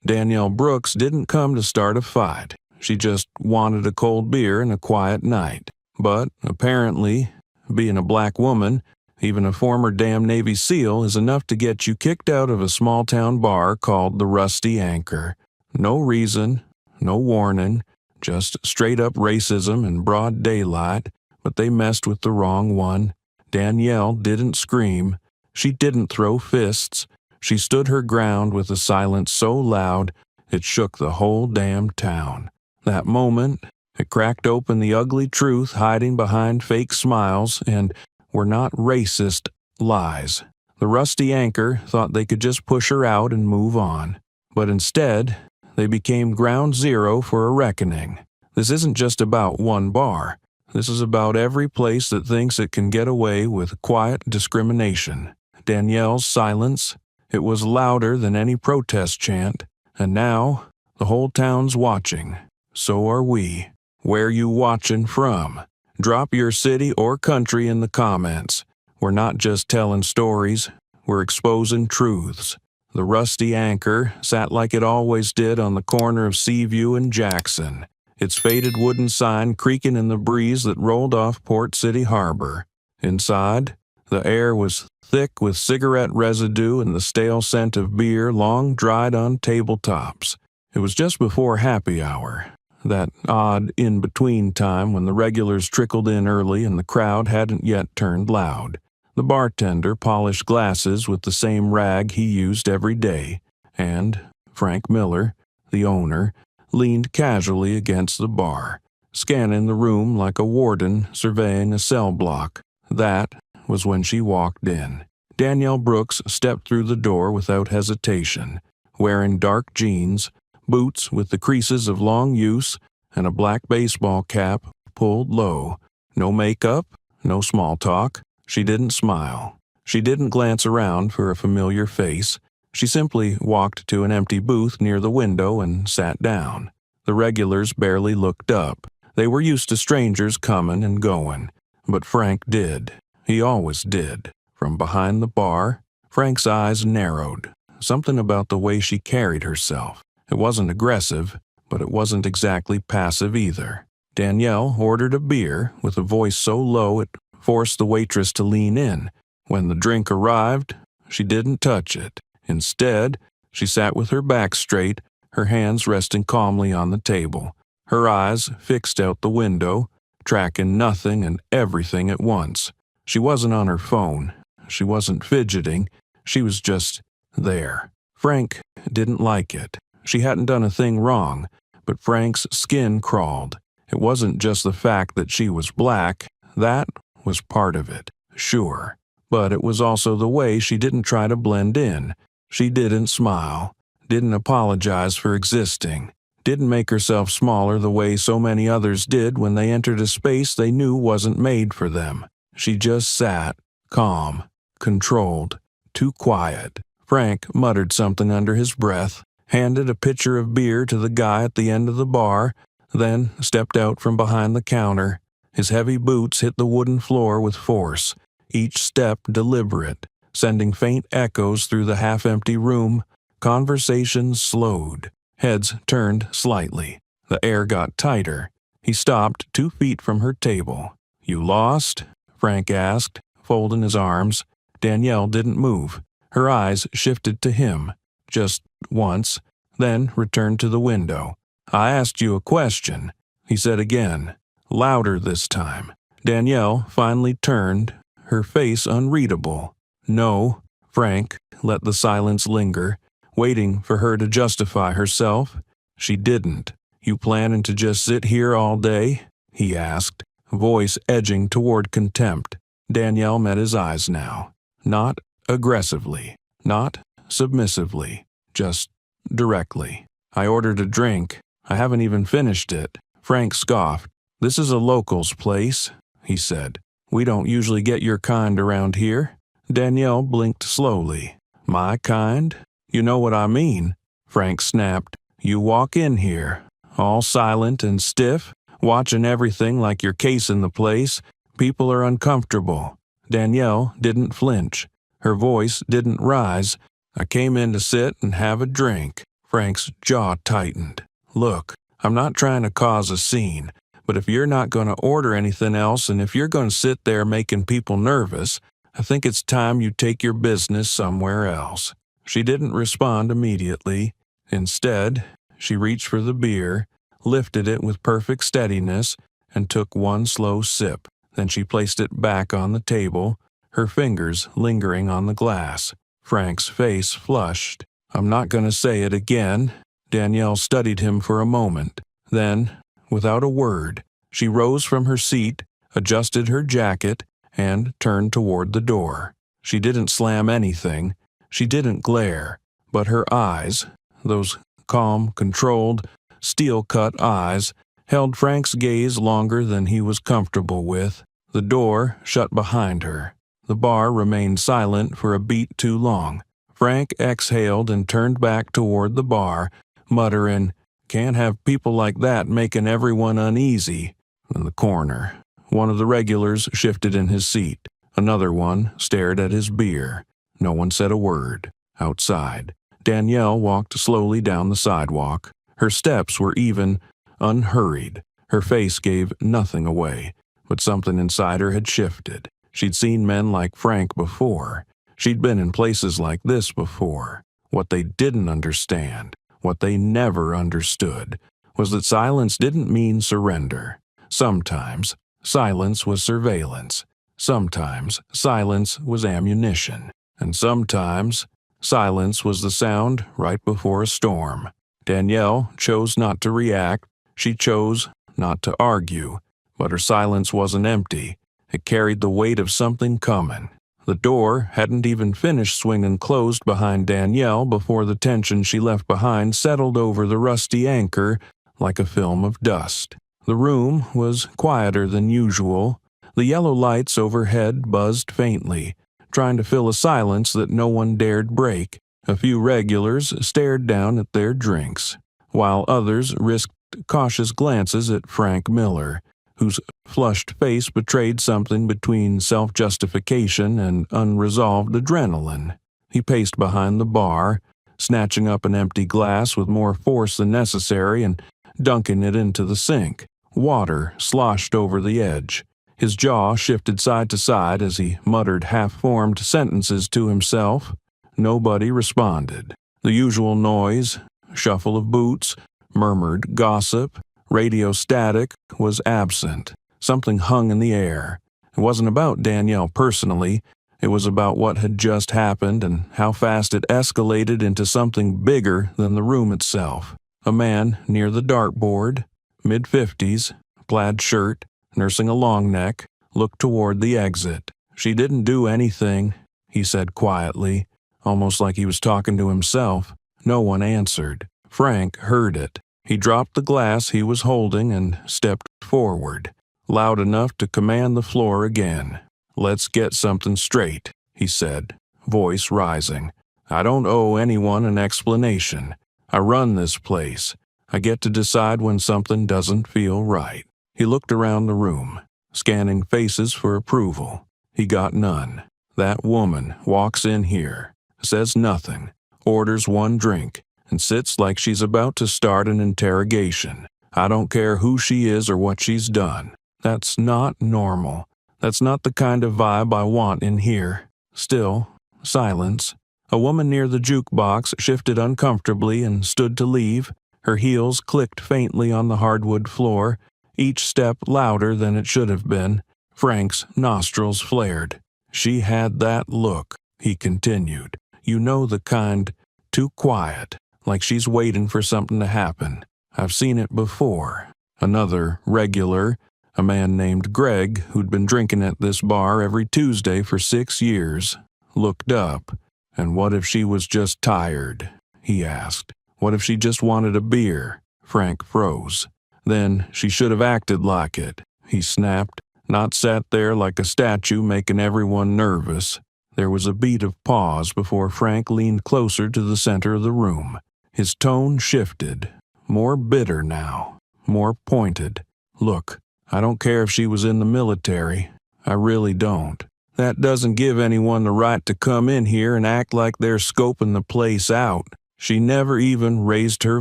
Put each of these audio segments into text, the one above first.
Danielle Brooks didn't come to start a fight. She just wanted a cold beer and a quiet night. But, apparently, being a black woman, even a former damn Navy SEAL, is enough to get you kicked out of a small-town bar called the Rusty Anchor. No reason, no warning, just straight-up racism in broad daylight, but they messed with the wrong one. Danielle didn't scream. She didn't throw fists. She stood her ground with a silence so loud it shook the whole damn town. That moment, it cracked open the ugly truth hiding behind fake smiles and were not racist lies. The Rusty Anchor thought they could just push her out and move on. But instead, they became ground zero for a reckoning. This isn't just about one bar. This is about every place that thinks it can get away with quiet discrimination. Danielle's silence, it was louder than any protest chant. And now, the whole town's watching. So are we. Where you watching from? Drop your city or country in the comments. We're not just telling stories, we're exposing truths. The Rusty Anchor sat like it always did on the corner of Seaview and Jackson, its faded wooden sign creaking in the breeze that rolled off Port City Harbor. Inside, the air was thick with cigarette residue and the stale scent of beer long dried on tabletops. It was just before happy hour, that odd in-between time when the regulars trickled in early and the crowd hadn't yet turned loud. The bartender polished glasses with the same rag he used every day, and Frank Miller, the owner, leaned casually against the bar, scanning the room like a warden surveying a cell block. That was when she walked in. Danielle Brooks stepped through the door without hesitation, wearing dark jeans, boots with the creases of long use, and a black baseball cap pulled low. No makeup, no small talk. She didn't smile. She didn't glance around for a familiar face. She simply walked to an empty booth near the window and sat down. The regulars barely looked up. They were used to strangers coming and going. But Frank did. He always did. From behind the bar, Frank's eyes narrowed. Something about the way she carried herself. It wasn't aggressive, but it wasn't exactly passive either. Danielle ordered a beer with a voice so low it forced the waitress to lean in. When the drink arrived, she didn't touch it. Instead, she sat with her back straight, her hands resting calmly on the table, her eyes fixed out the window, tracking nothing and everything at once. She wasn't on her phone. She wasn't fidgeting. She was just there. Frank didn't like it. She hadn't done a thing wrong, but Frank's skin crawled. It wasn't just the fact that she was black. That was part of it, sure. But it was also the way she didn't try to blend in. She didn't smile, didn't apologize for existing, didn't make herself smaller the way so many others did when they entered a space they knew wasn't made for them. She just sat, calm, controlled, too quiet. Frank muttered something under his breath, handed a pitcher of beer to the guy at the end of the bar, then stepped out from behind the counter. His heavy boots hit the wooden floor with force, each step deliberate, sending faint echoes through the half-empty room. Conversations slowed. Heads turned slightly. The air got tighter. He stopped 2 feet from her table. "You lost?" Frank asked, folding his arms. Danielle didn't move. Her eyes shifted to him, just once, then returned to the window. "I asked you a question," he said again, louder this time. Danielle finally turned, her face unreadable. "No." Frank let the silence linger, waiting for her to justify herself. She didn't. "You planning to just sit here all day?" he asked, voice edging toward contempt. Danielle met his eyes now. Not aggressively, not submissively, just directly. "I ordered a drink. I haven't even finished it." Frank scoffed. "This is a locals place," he said. "We don't usually get your kind around here." Danielle blinked slowly. "My kind? You know what I mean," Frank snapped. "You walk in here, all silent and stiff, watching everything like you're casing the place. People are uncomfortable." Danielle didn't flinch. Her voice didn't rise. "I came in to sit and have a drink." Frank's jaw tightened. "Look, I'm not trying to cause a scene, but if you're not going to order anything else and if you're going to sit there making people nervous, I think it's time you take your business somewhere else." She didn't respond immediately. Instead, she reached for the beer, lifted it with perfect steadiness, and took one slow sip. Then she placed it back on the table, her fingers lingering on the glass. Frank's face flushed. "I'm not going to say it again." Danielle studied him for a moment. Then, without a word, she rose from her seat, adjusted her jacket, and turned toward the door. She didn't slam anything. She didn't glare. But her eyes, those calm, controlled, steel-cut eyes, held Frank's gaze longer than he was comfortable with. The door shut behind her. The bar remained silent for a beat too long. Frank exhaled and turned back toward the bar, muttering, "Can't have people like that making everyone uneasy." In the corner, one of the regulars shifted in his seat. Another one stared at his beer. No one said a word. Outside, Danielle walked slowly down the sidewalk. Her steps were even, unhurried. Her face gave nothing away, but something inside her had shifted. She'd seen men like Frank before. She'd been in places like this before. What they didn't understand, what they never understood, was that silence didn't mean surrender. Sometimes, silence was surveillance. Sometimes, silence was ammunition. And sometimes, silence was the sound right before a storm. Danielle chose not to react. She chose not to argue. But her silence wasn't empty. It carried the weight of something coming. The door hadn't even finished swinging closed behind Danielle before the tension she left behind settled over the rusty anchor like a film of dust. The room was quieter than usual. The yellow lights overhead buzzed faintly, trying to fill a silence that no one dared break. A few regulars stared down at their drinks, while others risked cautious glances at Frank Miller, whose flushed face betrayed something between self-justification and unresolved adrenaline. He paced behind the bar, snatching up an empty glass with more force than necessary and dunking it into the sink. Water sloshed over the edge. His jaw shifted side to side as he muttered half-formed sentences to himself. Nobody responded. The usual noise, shuffle of boots, murmured gossip, radio static was absent. Something hung in the air. It wasn't about Danielle personally. It was about what had just happened and how fast it escalated into something bigger than the room itself. A man near the dartboard, mid-50s, plaid shirt, nursing a long neck, looked toward the exit. "She didn't do anything," he said quietly, almost like he was talking to himself. No one answered. Frank heard it. He dropped the glass he was holding and stepped forward, loud enough to command the floor again. "Let's get something straight," he said, voice rising. "I don't owe anyone an explanation. I run this place. I get to decide when something doesn't feel right." He looked around the room, scanning faces for approval. He got none. That woman walks in here, says nothing, orders one drink, and sits like she's about to start an interrogation. I don't care who she is or what she's done. That's not normal. That's not the kind of vibe I want in here. Still, silence. A woman near the jukebox shifted uncomfortably and stood to leave. Her heels clicked faintly on the hardwood floor, each step louder than it should have been. Frank's nostrils flared. "She had that look," he continued. "You know the kind, too quiet, like she's waiting for something to happen. I've seen it before." Another regular, a man named Greg, who'd been drinking at this bar every Tuesday for 6 years, looked up. "And what if she was just tired?" he asked. "What if she just wanted a beer?" Frank froze. "Then she should have acted like it," he snapped, "not sat there like a statue making everyone nervous." There was a beat of pause before Frank leaned closer to the center of the room. His tone shifted, more bitter now, more pointed. "Look, I don't care if she was in the military. I really don't. That doesn't give anyone the right to come in here and act like they're scoping the place out. She never even raised her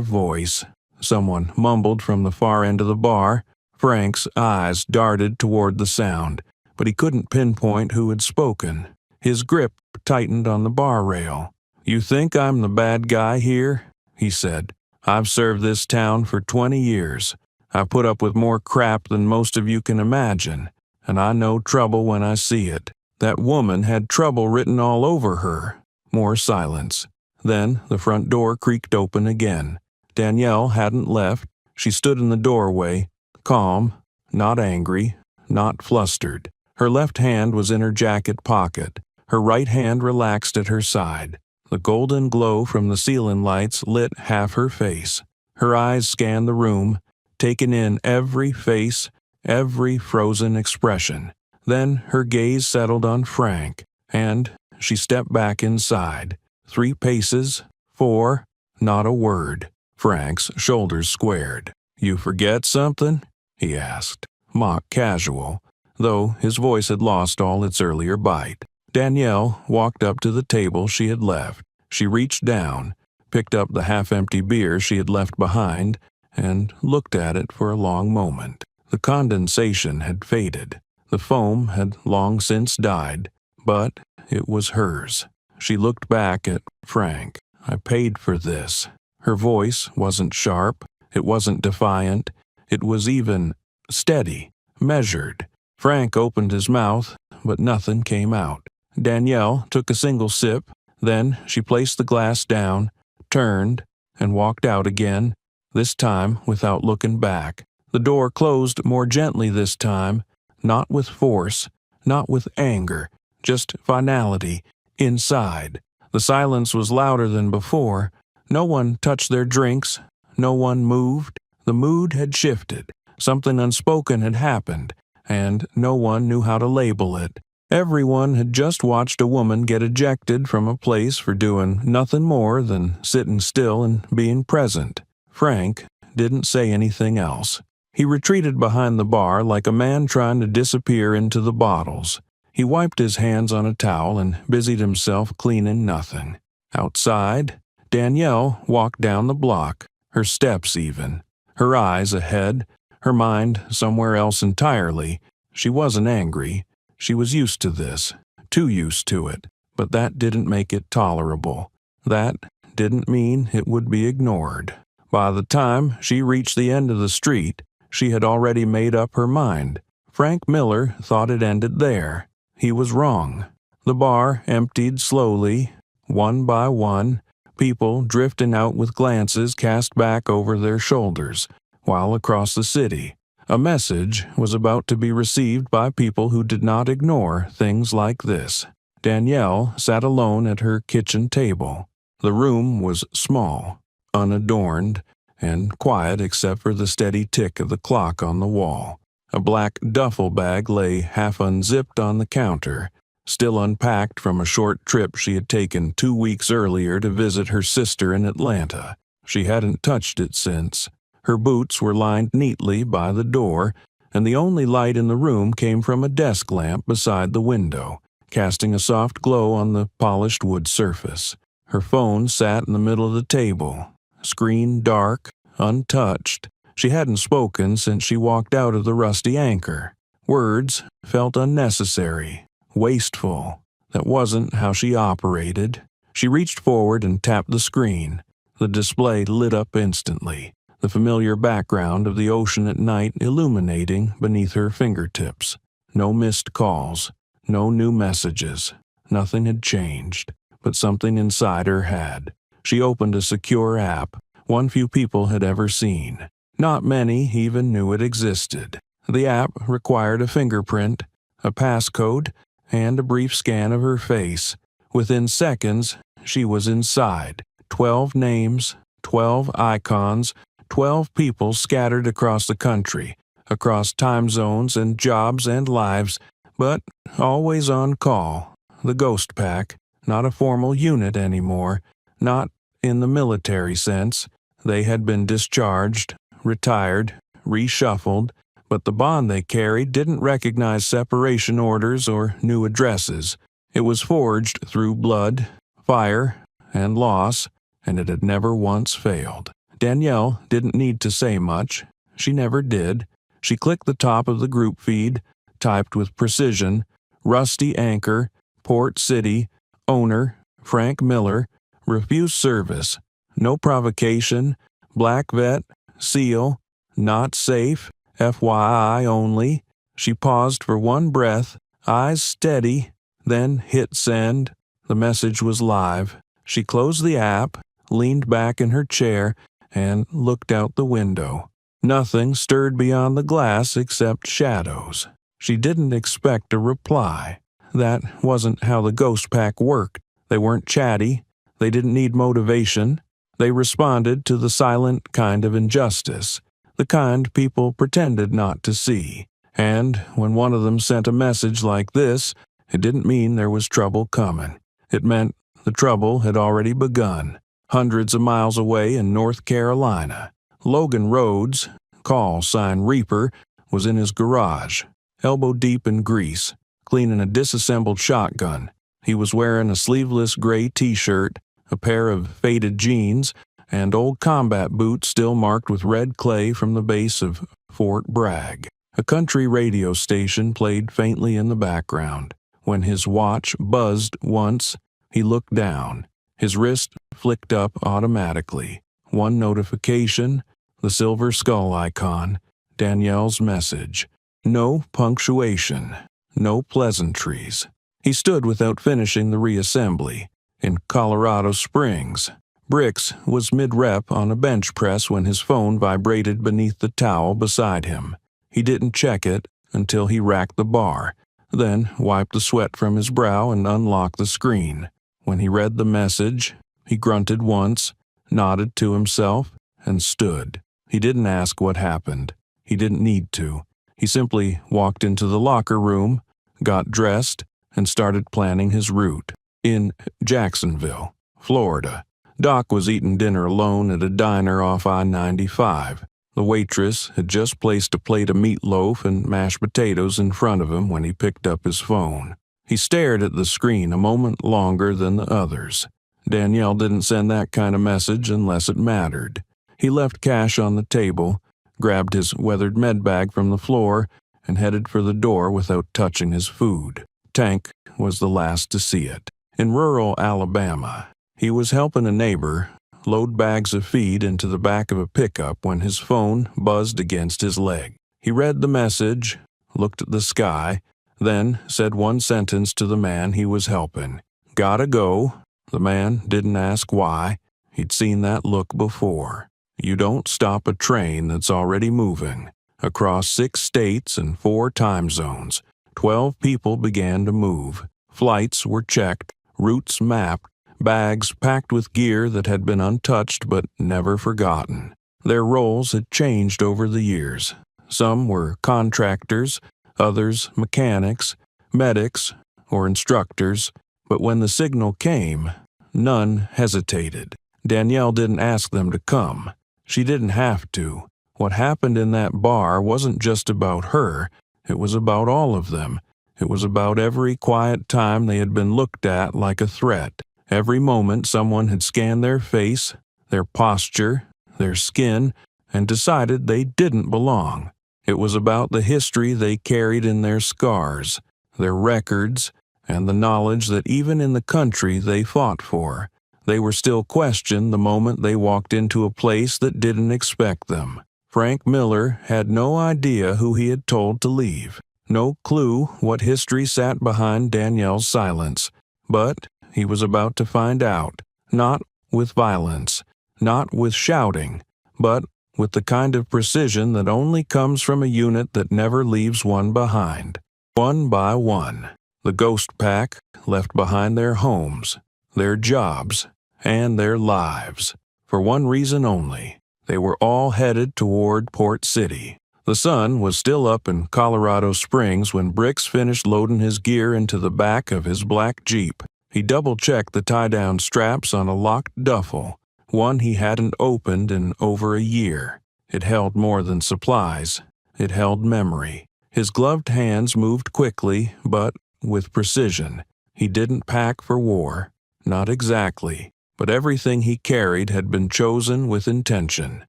voice. Someone mumbled from the far end of the bar. Frank's eyes darted toward the sound, but he couldn't pinpoint who had spoken. His grip tightened on the bar rail. "You think I'm the bad guy here?" he said. "I've served this town for 20 years. I've put up with more crap than most of you can imagine, and I know trouble when I see it. That woman had trouble written all over her." More silence. Then the front door creaked open again. Danielle hadn't left. She stood in the doorway, calm, not angry, not flustered. Her left hand was in her jacket pocket. Her right hand relaxed at her side. The golden glow from the ceiling lights lit half her face. Her eyes scanned the room, taking in every face, every frozen expression. Then her gaze settled on Frank, and she stepped back inside. 3 paces, 4, not a word. Frank's shoulders squared. "You forget something?" he asked, mock casual, though his voice had lost all its earlier bite. Danielle walked up to the table she had left. She reached down, picked up the half-empty beer she had left behind, and looked at it for a long moment. The condensation had faded. The foam had long since died, but it was hers. She looked back at Frank. "I paid for this." Her voice wasn't sharp. It wasn't defiant. It was even steady, measured. Frank opened his mouth, but nothing came out. Danielle took a single sip. Then she placed the glass down, turned, and walked out again, this time without looking back. The door closed more gently this time, not with force, not with anger, just finality, inside. The silence was louder than before. No one touched their drinks. No one moved. The mood had shifted. Something unspoken had happened, and no one knew how to label it. Everyone had just watched a woman get ejected from a place for doing nothing more than sitting still and being present. Frank didn't say anything else. He retreated behind the bar like a man trying to disappear into the bottles. He wiped his hands on a towel and busied himself cleaning nothing. Outside, Danielle walked down the block, her steps even, her eyes ahead, her mind somewhere else entirely. She wasn't angry. She was used to this, too used to it, but that didn't make it tolerable. That didn't mean it would be ignored. By the time she reached the end of the street, she had already made up her mind. Frank Miller thought it ended there. He was wrong. The bar emptied slowly, one by one, people drifting out with glances cast back over their shoulders, while across the city, a message was about to be received by people who did not ignore things like this. Danielle sat alone at her kitchen table. The room was small, unadorned, and quiet except for the steady tick of the clock on the wall. A black duffel bag lay half unzipped on the counter, still unpacked from a short trip she had taken 2 weeks earlier to visit her sister in Atlanta. She hadn't touched it since. Her boots were lined neatly by the door, and the only light in the room came from a desk lamp beside the window, casting a soft glow on the polished wood surface. Her phone sat in the middle of the table, screen dark, untouched. She hadn't spoken since she walked out of the Rusty Anchor. Words felt unnecessary, wasteful. That wasn't how she operated. She reached forward and tapped the screen. The display lit up instantly, the familiar background of the ocean at night illuminating beneath her fingertips. No missed calls, no new messages. Nothing had changed, but something inside her had. She opened a secure app, one few people had ever seen. Not many even knew it existed. The app required a fingerprint, a passcode, and a brief scan of her face. Within seconds, she was inside. 12 names, 12 icons, 12 people scattered across the country, across time zones and jobs and lives, but always on call. The Ghost Pack, not a formal unit anymore, not in the military sense. They had been discharged, retired, reshuffled, but the bond they carried didn't recognize separation orders or new addresses. It was forged through blood, fire, and loss, and it had never once failed. Danielle didn't need to say much. She never did. She clicked the top of the group feed, typed with precision, Rusty Anchor, Port City, owner, Frank Miller, refused service, no provocation, black vet, seal, not safe, FYI only. She paused for one breath, eyes steady, then hit send. The message was live. She closed the app, leaned back in her chair, and looked out the window. Nothing stirred beyond the glass except shadows. She didn't expect a reply. That wasn't how the ghost pack worked. They weren't chatty. They didn't need motivation. They responded to the silent kind of injustice, the kind people pretended not to see. And when one of them sent a message like this, it didn't mean there was trouble coming. It meant the trouble had already begun, hundreds of miles away in North Carolina. Logan Rhodes, call sign Reaper, was in his garage, elbow deep in grease, cleaning a disassembled shotgun. He was wearing a sleeveless gray t-shirt, a pair of faded jeans, and old combat boots still marked with red clay from the base of Fort Bragg. A country radio station played faintly in the background. When his watch buzzed once, he looked down. His wrist flicked up automatically. One notification, the silver skull icon, Danielle's message. No punctuation, no pleasantries. He stood without finishing the reassembly. In Colorado Springs, Bricks was mid-rep on a bench press when his phone vibrated beneath the towel beside him. He didn't check it until he racked the bar, then wiped the sweat from his brow and unlocked the screen. When he read the message, he grunted once, nodded to himself, and stood. He didn't ask what happened. He didn't need to. He simply walked into the locker room, got dressed, and started planning his route. In Jacksonville, Florida, Doc was eating dinner alone at a diner off I-95. The waitress had just placed a plate of meatloaf and mashed potatoes in front of him when he picked up his phone. He stared at the screen a moment longer than the others. Danielle didn't send that kind of message unless it mattered. He left cash on the table, grabbed his weathered med bag from the floor, and headed for the door without touching his food. Tank was the last to see it. In rural Alabama, he was helping a neighbor load bags of feed into the back of a pickup when his phone buzzed against his leg. He read the message, looked at the sky, then said one sentence to the man he was helping. "Gotta go." The man didn't ask why. He'd seen that look before. You don't stop a train that's already moving. Across 6 states and 4 time zones, 12 people began to move. Flights were checked, routes mapped, bags packed with gear that had been untouched but never forgotten. Their roles had changed over the years. Some were contractors, others mechanics, medics, or instructors, but when the signal came, none hesitated. Danielle didn't ask them to come. She didn't have to. What happened in that bar wasn't just about her, it was about all of them. It was about every quiet time they had been looked at like a threat. Every moment someone had scanned their face, their posture, their skin, and decided they didn't belong. It was about the history they carried in their scars, their records, and the knowledge that even in the country they fought for, they were still questioned the moment they walked into a place that didn't expect them. Frank Miller had no idea who he had told to leave, no clue what history sat behind Danielle's silence, but he was about to find out, not with violence, not with shouting, but with the kind of precision that only comes from a unit that never leaves one behind. One by one, the ghost pack left behind their homes, their jobs, and their lives. For one reason only, they were all headed toward Port City. The sun was still up in Colorado Springs when Bricks finished loading his gear into the back of his black Jeep. He double-checked the tie-down straps on a locked duffel, one he hadn't opened in over a year. It held more than supplies. It held memory. His gloved hands moved quickly, but with precision. He didn't pack for war. Not exactly. but everything he carried had been chosen with intention.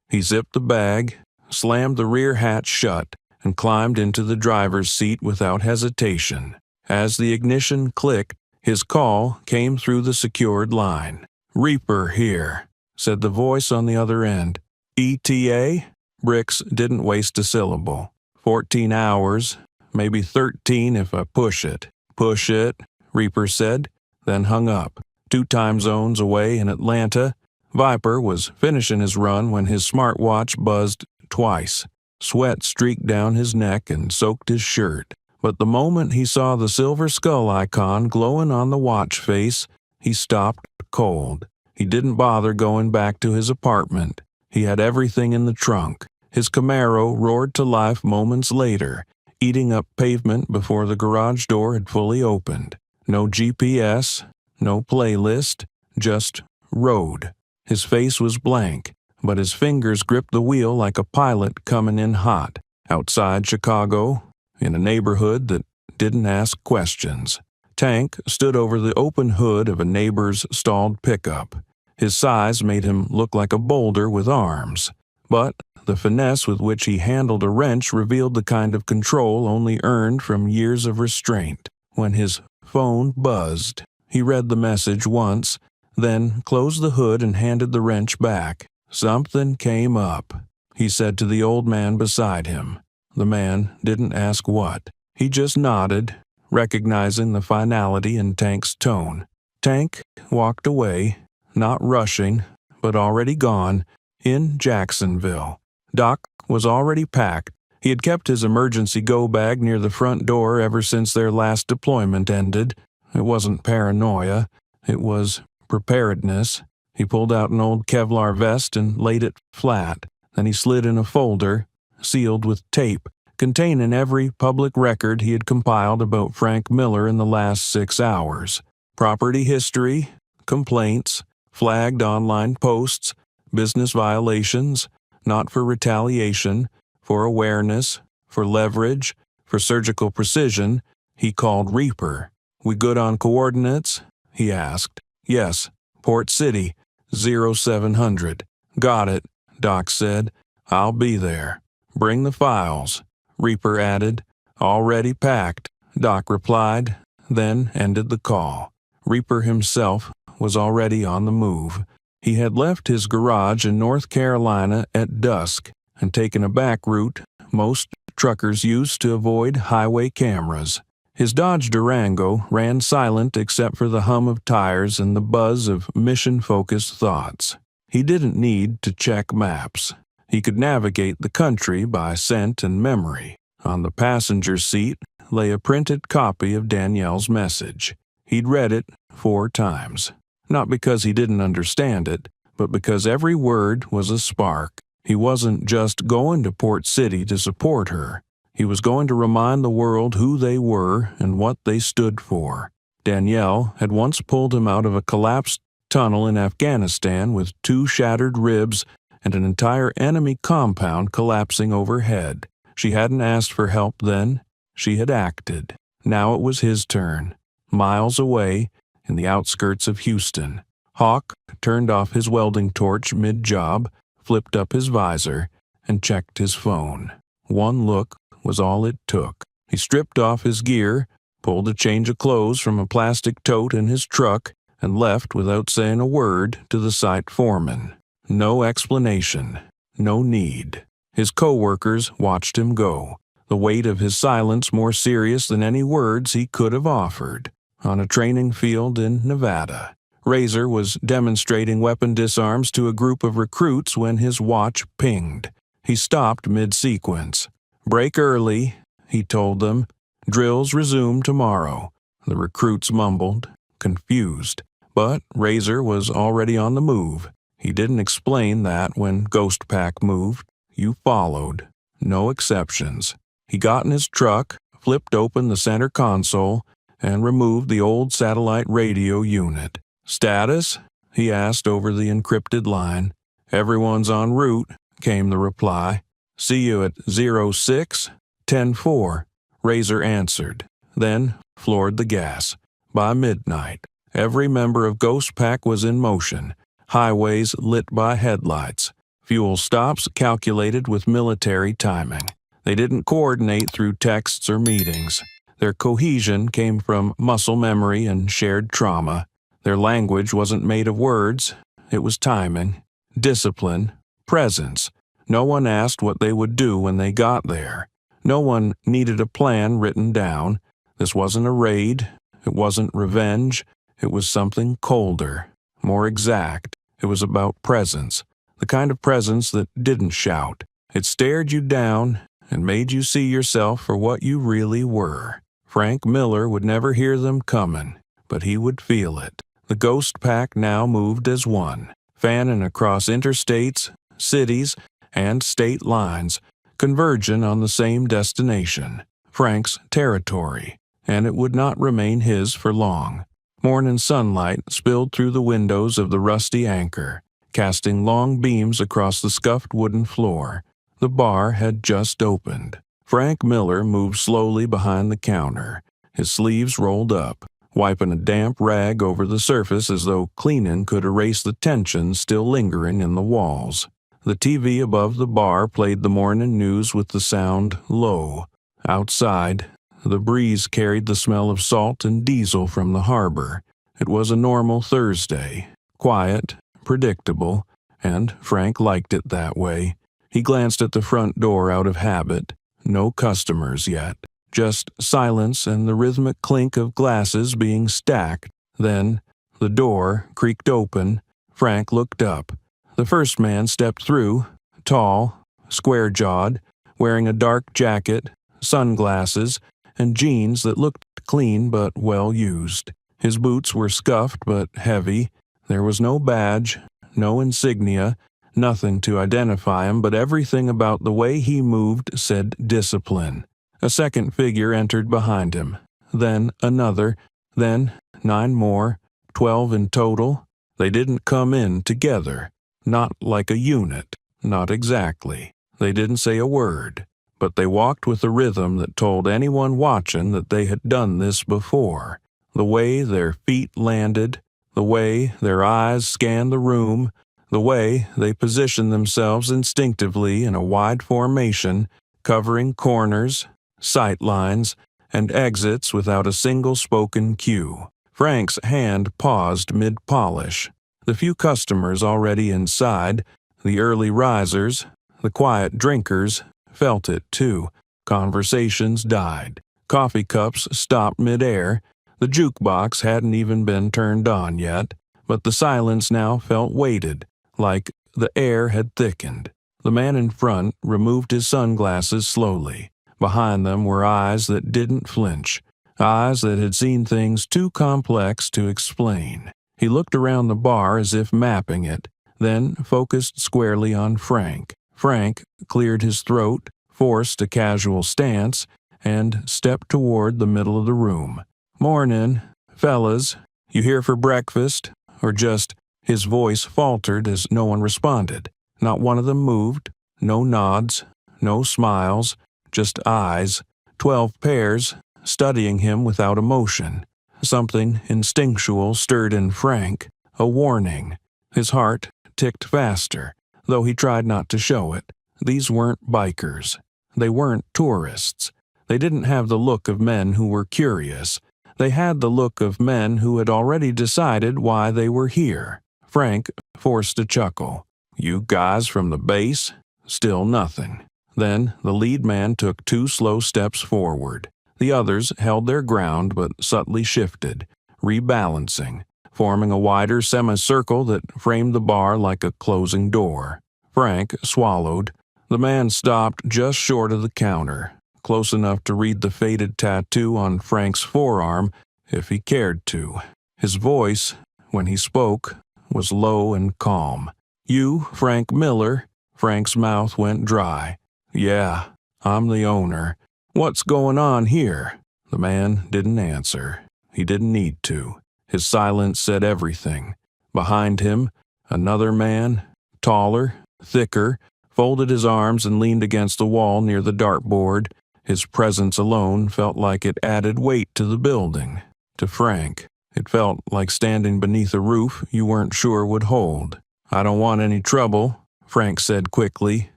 He zipped the bag, slammed the rear hatch shut, and climbed into the driver's seat without hesitation. As the ignition clicked, his call came through the secured line. "Reaper here," said the voice on the other end. "ETA?" Bricks didn't waste a syllable. 14 hours, maybe 13 if I push it. "Push it," Reaper said, then hung up. 2 time zones away in Atlanta, Viper was finishing his run when his smartwatch buzzed twice. Sweat streaked down his neck and soaked his shirt. But the moment he saw the silver skull icon glowing on the watch face, he stopped cold. He didn't bother going back to his apartment. He had everything in the trunk. His Camaro roared to life moments later, eating up pavement before the garage door had fully opened. No GPS, no playlist, just road. His face was blank, but his fingers gripped the wheel like a pilot coming in hot. Outside Chicago, in a neighborhood that didn't ask questions, Tank stood over the open hood of a neighbor's stalled pickup. His size made him look like a boulder with arms, but the finesse with which he handled a wrench revealed the kind of control only earned from years of restraint. When his phone buzzed, he read the message once, then closed the hood and handed the wrench back. "Something came up," he said to the old man beside him. The man didn't ask what. He just nodded, recognizing the finality in Tank's tone. Tank walked away, not rushing, but already gone, in Jacksonville. Doc was already packed. He had kept his emergency go bag near the front door ever since their last deployment ended. It wasn't paranoia. It was preparedness. He pulled out an old Kevlar vest and laid it flat. Then he slid in a folder, sealed with tape, containing every public record he had compiled about Frank Miller in the last 6 hours. Property history, complaints, flagged online posts, business violations, not for retaliation, for awareness, for leverage, for surgical precision. He called Reaper. "We good on coordinates?" he asked. "Yes, Port City, 0700. "Got it," Doc said. "I'll be there. Bring the files," Reaper added. "Already packed," Doc replied, then ended the call. Reaper himself was already on the move. He had left his garage in North Carolina at dusk and taken a back route most truckers use to avoid highway cameras. His Dodge Durango ran silent except for the hum of tires and the buzz of mission-focused thoughts. He didn't need to check maps. He could navigate the country by scent and memory. On the passenger seat lay a printed copy of Danielle's message. He'd read it 4 times. Not because he didn't understand it, but because every word was a spark. He wasn't just going to Port City to support her. He was going to remind the world who they were and what they stood for. Danielle had once pulled him out of a collapsed tunnel in Afghanistan with 2 shattered ribs and an entire enemy compound collapsing overhead. She hadn't asked for help then. She had acted. Now it was his turn. Miles away, in the outskirts of Houston, Hawk turned off his welding torch mid-job, flipped up his visor, and checked his phone. One look was all it took. He stripped off his gear, pulled a change of clothes from a plastic tote in his truck, and left without saying a word to the site foreman. No explanation. No need. His co-workers watched him go, the weight of his silence more serious than any words he could have offered. On a training field in Nevada, Razor was demonstrating weapon disarms to a group of recruits when his watch pinged. He stopped mid-sequence. "Break early," he told them. "Drills resume tomorrow." The recruits mumbled, confused. But Razor was already on the move. He didn't explain that when Ghost Pack moved. You followed. No exceptions. He got in his truck, flipped open the center console, and removed the old satellite radio unit. "Status?" he asked over the encrypted line. "Everyone's en route," came the reply. "See you at 06-10-4, Razor answered, then floored the gas. By midnight. Every member of Ghost Pack was in motion, highways lit by headlights, fuel stops calculated with military timing. They didn't coordinate through texts or meetings. Their cohesion came from muscle memory and shared trauma. Their language wasn't made of words, it was timing, discipline, presence. No one asked what they would do when they got there. No one needed a plan written down. This wasn't a raid, it wasn't revenge, it was something colder, more exact. It was about presence, the kind of presence that didn't shout. It stared you down and made you see yourself for what you really were. Frank Miller would never hear them coming, but he would feel it. The Ghost Pack now moved as one, fanning across interstates, cities, and state lines, converging on the same destination, Frank's territory, and it would not remain his for long. Morning sunlight spilled through the windows of the rusty Anchor, casting long beams across the scuffed wooden floor. The bar had just opened. Frank Miller moved slowly behind the counter, his sleeves rolled up, wiping a damp rag over the surface as though cleaning could erase the tension still lingering in the walls. The TV above the bar played the morning news with the sound low. Outside, the breeze carried the smell of salt and diesel from the harbor. It was a normal Thursday, quiet, predictable, and Frank liked it that way. He glanced at the front door out of habit. No customers yet. Just silence and the rhythmic clink of glasses being stacked. Then, the door creaked open. Frank looked up. The first man stepped through, tall, square-jawed, wearing a dark jacket, sunglasses, and jeans that looked clean but well used. His boots were scuffed but heavy. There was no badge, no insignia, nothing to identify him, but everything about the way he moved said discipline. A second figure entered behind him, then another, then 9 more, 12 in total. They didn't come in together, not like a unit, not exactly. They didn't say a word, but they walked with a rhythm that told anyone watching that they had done this before. The way their feet landed, the way their eyes scanned the room, the way they positioned themselves instinctively in a wide formation, covering corners, sight lines, and exits without a single spoken cue. Frank's hand paused mid-polish. The few customers already inside, the early risers, the quiet drinkers, felt it too. Conversations died. Coffee cups stopped mid-air. The jukebox hadn't even been turned on yet, but the silence now felt weighted, like the air had thickened. The man in front removed his sunglasses slowly. Behind them were eyes that didn't flinch, eyes that had seen things too complex to explain. He looked around the bar as if mapping it, then focused squarely on Frank. Frank cleared his throat, forced a casual stance, and stepped toward the middle of the room. "Mornin', fellas. You here for breakfast?" Or just, his voice faltered as no one responded. Not one of them moved. No nods, no smiles, just eyes, 12 pairs, studying him without emotion. Something instinctual stirred in Frank, a warning. His heart ticked faster, though he tried not to show it. These weren't bikers. They weren't tourists. They didn't have the look of men who were curious. They had the look of men who had already decided why they were here. Frank forced a chuckle. "You guys from the base?" Still nothing. Then the lead man took 2 slow steps forward. The others held their ground but subtly shifted, rebalancing, forming a wider semicircle that framed the bar like a closing door. Frank swallowed. The man stopped just short of the counter, close enough to read the faded tattoo on Frank's forearm if he cared to. His voice, when he spoke, was low and calm. "You, Frank Miller?" Frank's mouth went dry. "Yeah, I'm the owner. What's going on here?" The man didn't answer. He didn't need to. His silence said everything. Behind him, another man, taller, thicker, folded his arms and leaned against the wall near the dartboard. His presence alone felt like it added weight to the building. To Frank, It felt like standing beneath a roof you weren't sure would hold. "I don't want any trouble," Frank said quickly,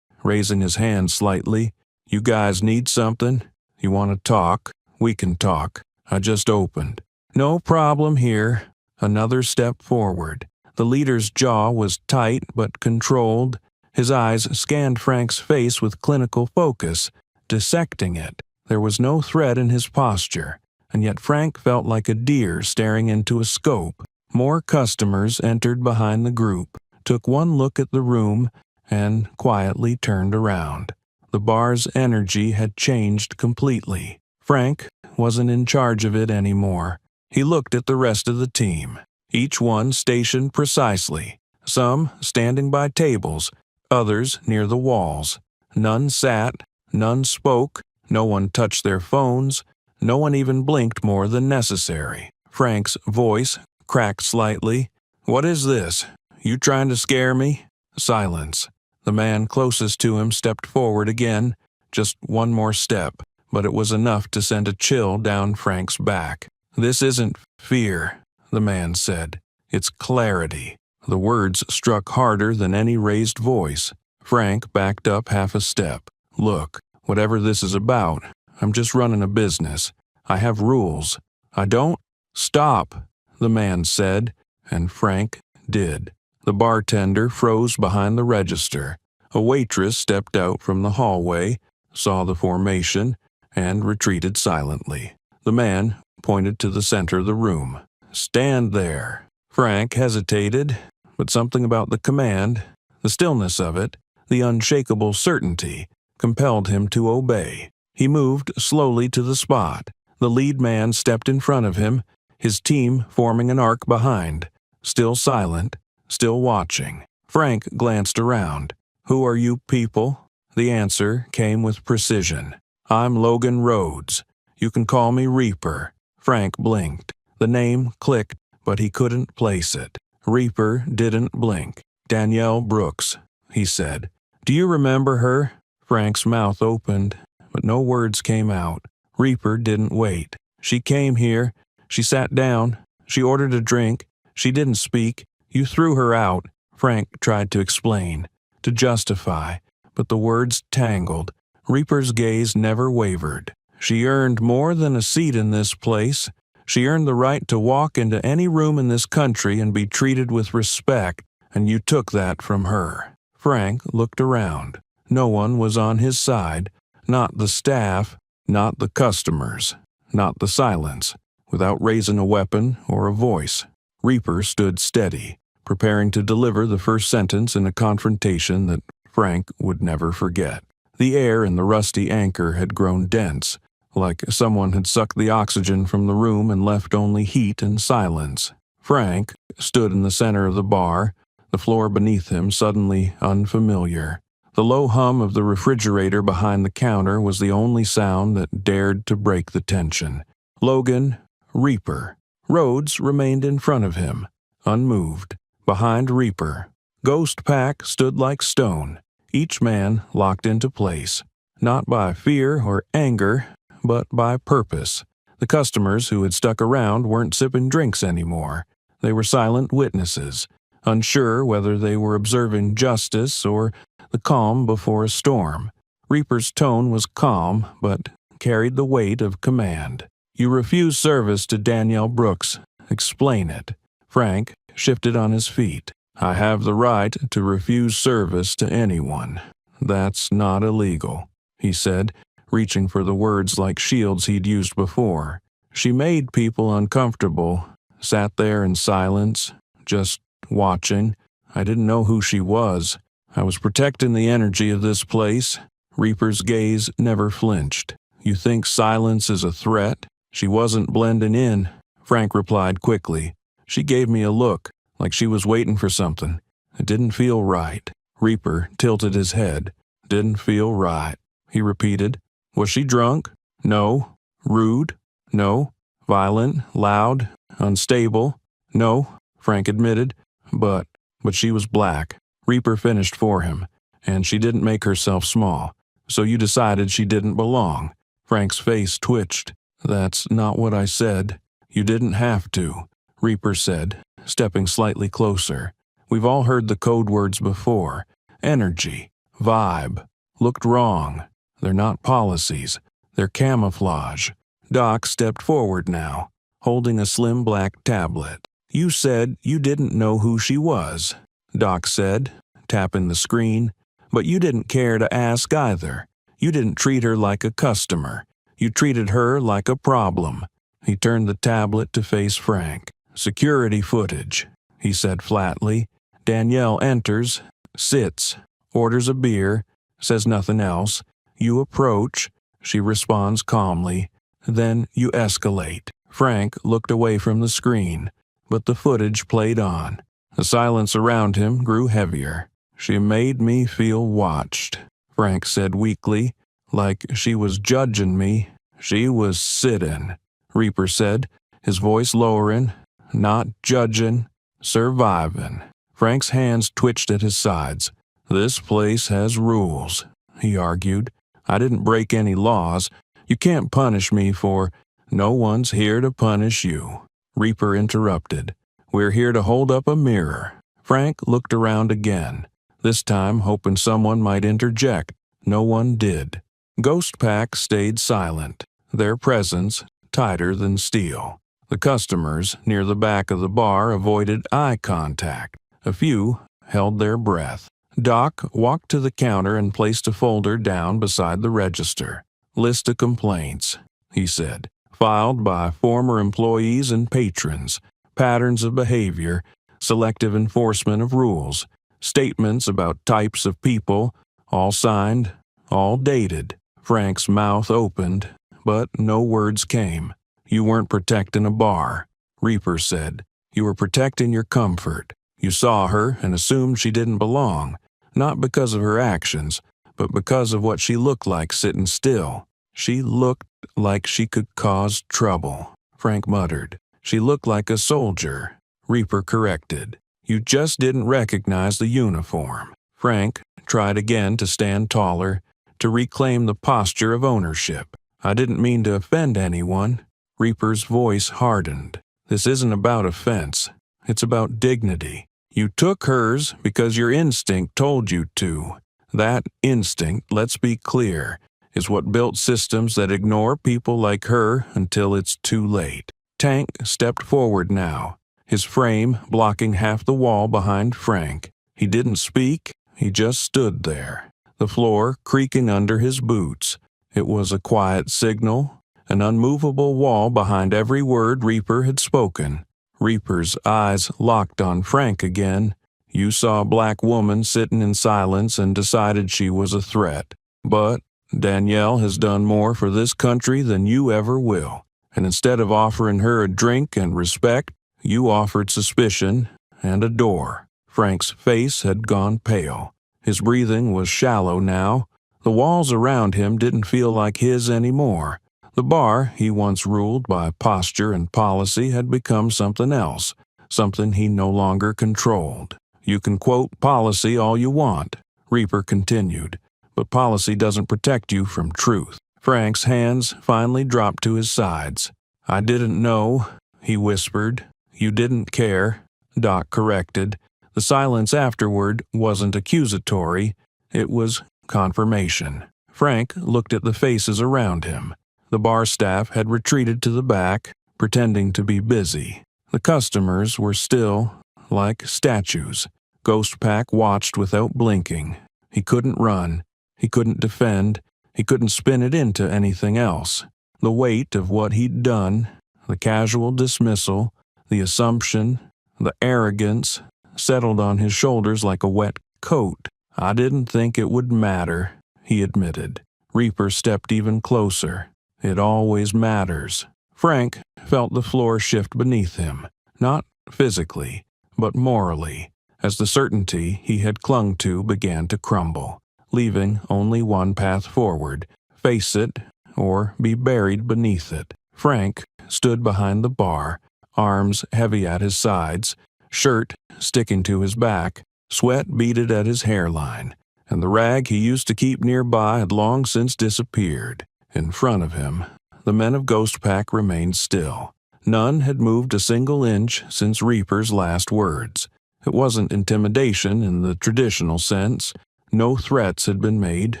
raising his hand slightly. "You guys need something? You want to talk? We can talk. I just opened." "No problem here." Another step forward. The leader's jaw was tight but controlled. His eyes scanned Frank's face with clinical focus, dissecting it. There was no threat in his posture, and yet Frank felt like a deer staring into a scope. More customers entered behind the group, took one look at the room, and quietly turned around. The bar's energy had changed completely. Frank wasn't in charge of it anymore. He looked at the rest of the team, each one stationed precisely, some standing by tables, others near the walls. None sat, none spoke, no one touched their phones, no one even blinked more than necessary. Frank's voice cracked slightly. "What is this? You trying to scare me?" Silence. The man closest to him stepped forward again, just one more step, but it was enough to send a chill down Frank's back. "This isn't fear," the man said. "It's clarity." The words struck harder than any raised voice. Frank backed up half a step. "Look, whatever this is about, I'm just running a business. I have rules. I don't—" "Stop," the man said, and Frank did. The bartender froze behind the register. A waitress stepped out from the hallway, saw the formation, and retreated silently. The man pointed to the center of the room. "Stand there." Frank hesitated, but something about the command, the stillness of it, the unshakable certainty, compelled him to obey. He moved slowly to the spot. The lead man stepped in front of him, his team forming an arc behind, still silent, still watching. Frank glanced around. "Who are you people?" The answer came with precision. "I'm Logan Rhodes. You can call me Reaper." Frank blinked. The name clicked, but he couldn't place it. Reaper didn't blink. "Danielle Brooks," he said. "Do you remember her?" Frank's mouth opened, but no words came out. Reaper didn't wait. "She came here. She sat down. She ordered a drink. She didn't speak. You threw her out." Frank tried to explain, to justify, but the words tangled. Reaper's gaze never wavered. "She earned more than a seat in this place. She earned the right to walk into any room in this country and be treated with respect, and you took that from her." Frank looked around. No one was on his side, not the staff, not the customers, not the silence. Without raising a weapon or a voice, Reaper stood steady, preparing to deliver the first sentence in a confrontation that Frank would never forget. The air in the rusty anchor had grown dense, like someone had sucked the oxygen from the room and left only heat and silence. Frank stood in the center of the bar, the floor beneath him suddenly unfamiliar. The low hum of the refrigerator behind the counter was the only sound that dared to break the tension. Logan, Reaper. Rhodes remained in front of him, unmoved. Behind Reaper, Ghost Pack stood like stone, each man locked into place, not by fear or anger, but by purpose. The customers who had stuck around weren't sipping drinks anymore. They were silent witnesses, unsure whether they were observing justice or the calm before a storm. Reaper's tone was calm, but carried the weight of command. "You refuse service to Danielle Brooks. Explain it." Frank shifted on his feet. "I have the right to refuse service to anyone. That's not illegal," he said, reaching for the words like shields he'd used before. "She made people uncomfortable, sat there in silence, just watching. I didn't know who she was. I was protecting the energy of this place." Reaper's gaze never flinched. "You think silence is a threat?" "She wasn't blending in," Frank replied quickly. "She gave me a look, like she was waiting for something. It didn't feel right." Reaper tilted his head. "Didn't feel right," he repeated. "Was she drunk?" "No." "Rude?" "No." "Violent, loud, unstable?" "No," Frank admitted. But she was black." Reaper finished for him. "And she didn't make herself small. So you decided she didn't belong." Frank's face twitched. "That's not what I said. You didn't have to. Reaper said, stepping slightly closer. We've all heard the code words before. Energy, vibe. Looked wrong. They're not policies. They're camouflage. Doc stepped forward now, holding a slim black tablet. You said you didn't know who she was, Doc said, tapping the screen. But you didn't care to ask either. You didn't treat her like a customer. You treated her like a problem. He turned the tablet to face Frank. Security footage, he said flatly. Danielle enters, sits, orders a beer, says nothing else. You approach. She responds calmly. Then you escalate. Frank looked away from the screen, but the footage played on. The silence around him grew heavier. She made me feel watched, Frank said weakly, like she was judging me. She was sitting, Reaper said, his voice lowering. Not judging, surviving. Frank's hands twitched at his sides. This place has rules, he argued. I didn't break any laws. You can't punish me for... No one's here to punish you, Reaper interrupted. We're here to hold up a mirror. Frank looked around again, this time hoping someone might interject. No one did. Ghost Pack stayed silent, their presence tighter than steel. The customers near the back of the bar avoided eye contact. A few held their breath. Doc walked to the counter and placed a folder down beside the register. List of complaints, he said, filed by former employees and patrons, patterns of behavior, selective enforcement of rules, statements about types of people, all signed, all dated. Frank's mouth opened, but no words came. You weren't protecting a bar, Reaper said. You were protecting your comfort. You saw her and assumed she didn't belong, not because of her actions, but because of what she looked like sitting still. She looked like she could cause trouble, Frank muttered. She looked like a soldier, Reaper corrected. You just didn't recognize the uniform. Frank tried again to stand taller, to reclaim the posture of ownership. I didn't mean to offend anyone. Reaper's voice hardened. This isn't about offense. It's about dignity. You took hers because your instinct told you to. That instinct, let's be clear, is what built systems that ignore people like her until it's too late. Tank stepped forward now, his frame blocking half the wall behind Frank. He didn't speak, he just stood there, the floor creaking under his boots. It was a quiet signal, an unmovable wall behind every word Reaper had spoken. Reaper's eyes locked on Frank again. You saw a black woman sitting in silence and decided she was a threat. But Danielle has done more for this country than you ever will. And instead of offering her a drink and respect, you offered suspicion and a door. Frank's face had gone pale. His breathing was shallow now. The walls around him didn't feel like his anymore. The bar he once ruled by posture and policy had become something else, something he no longer controlled. You can quote policy all you want, Reaper continued, but policy doesn't protect you from truth. Frank's hands finally dropped to his sides. I didn't know, he whispered. You didn't care, Doc corrected. The silence afterward wasn't accusatory, it was confirmation. Frank looked at the faces around him. The bar staff had retreated to the back, pretending to be busy. The customers were still, like statues. Ghost Pack watched without blinking. He couldn't run. He couldn't defend. He couldn't spin it into anything else. The weight of what he'd done, the casual dismissal, the assumption, the arrogance, settled on his shoulders like a wet coat. I didn't think it would matter, he admitted. Reaper stepped even closer. It always matters. Frank felt the floor shift beneath him, not physically, but morally, as the certainty he had clung to began to crumble, leaving only one path forward, face it or be buried beneath it. Frank stood behind the bar, arms heavy at his sides, shirt sticking to his back, sweat beaded at his hairline, and the rag he used to keep nearby had long since disappeared. In front of him, the men of Ghost Pack remained still, None had moved a single inch since Reaper's last words. It wasn't intimidation in the traditional sense. No threats had been made,